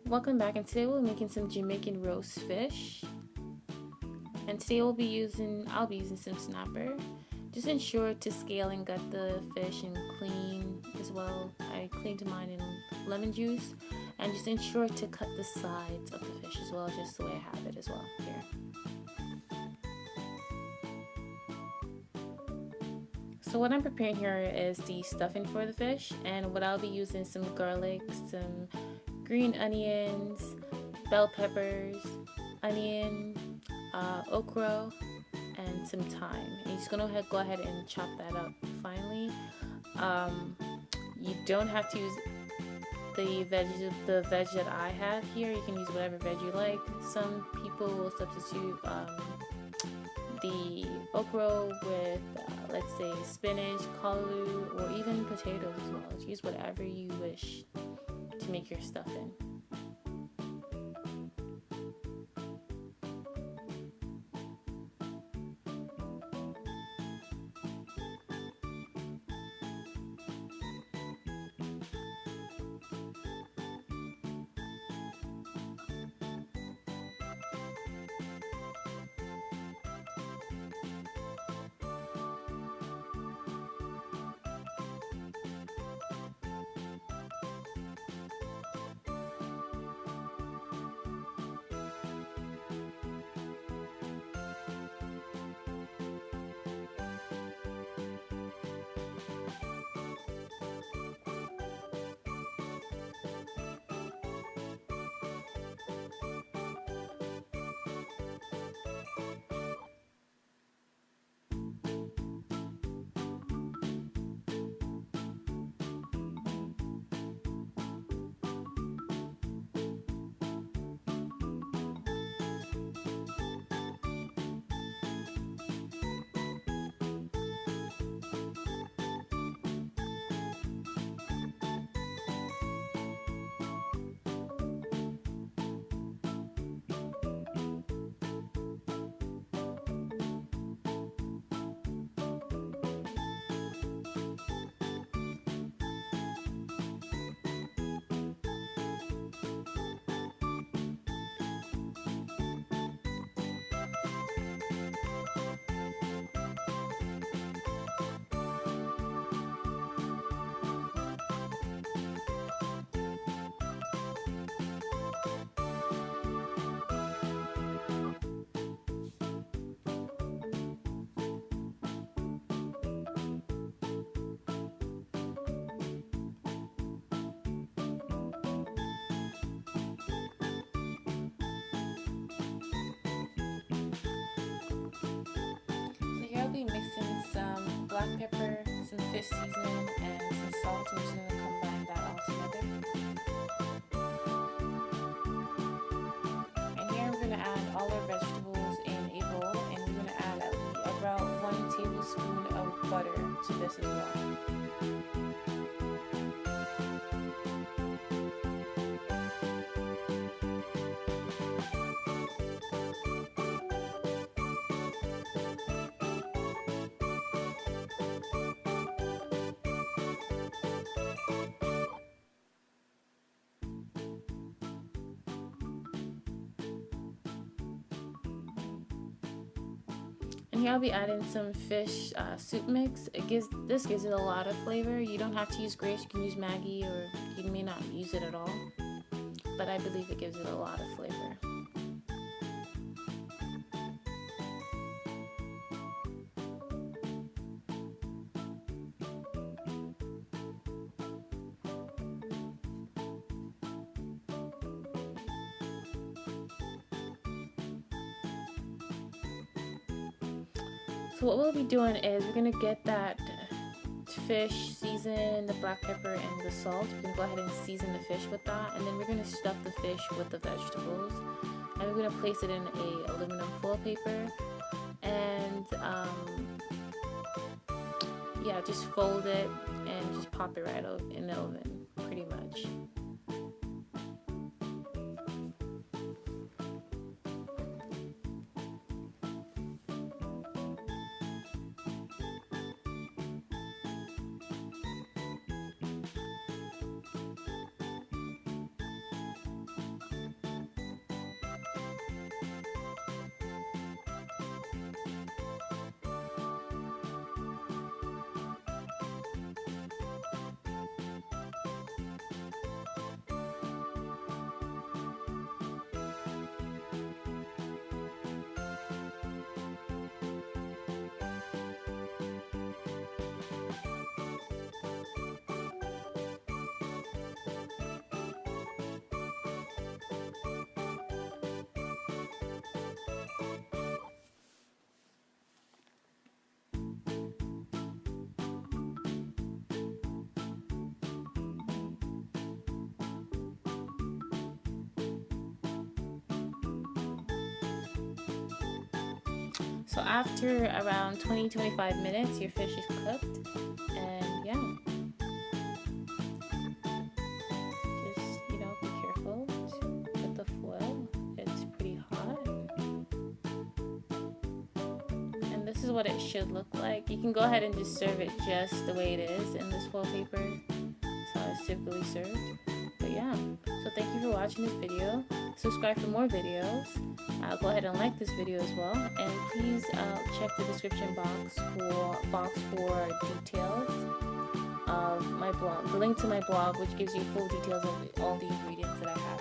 Welcome back, and today we're making some Jamaican roast fish. And today I'll be using Simpson-Miller. Just ensure to scale and gut the fish and clean as well. I cleaned mine in lemon juice, and just ensure to cut the sides of the fish as well, just the way I have it as well here. So what I'm preparing here is the stuffing for the fish, and what I'll be using some garlic, some green onions, bell peppers, onion, okra, and some thyme. And you're just gonna go ahead and chop that up finely. You don't have to use the veg that I have here. You can use whatever veg you like. Some people will substitute the okra with let's say spinach, callaloo, or even potatoes as well. Use whatever you wish to make your stuffing. I'll be mixing some black pepper, some fish seasoning, and some salt. I'm just going to combine that all together. And here we're going to add all our vegetables in a bowl, and we're going to add about 1 tablespoon of butter to this as well. And here I'll be adding some fish soup mix. This gives it a lot of flavor. You don't have to use Grace, you can use Maggie, or you may not use it at all. But I believe it gives it a lot of flavor. So what we'll be doing is we're going to get that fish, season the black pepper and the salt. We're going to go ahead and season the fish with that, and then we're going to stuff the fish with the vegetables, and we're going to place it in a aluminum foil paper, and yeah, just fold it and just pop it right in the oven pretty much. So after around 20-25 minutes, your fish is cooked, and yeah, just be careful with the foil. It's pretty hot, and this is what it should look like. You can go ahead and just serve it just the way it is in this foil paper. That's how it's typically served. But yeah, so thank you for watching this video. Subscribe for more videos. Go ahead and like this video as well, and please check the description box for details of my blog, the link to my blog, which gives you full details of all the ingredients that I have.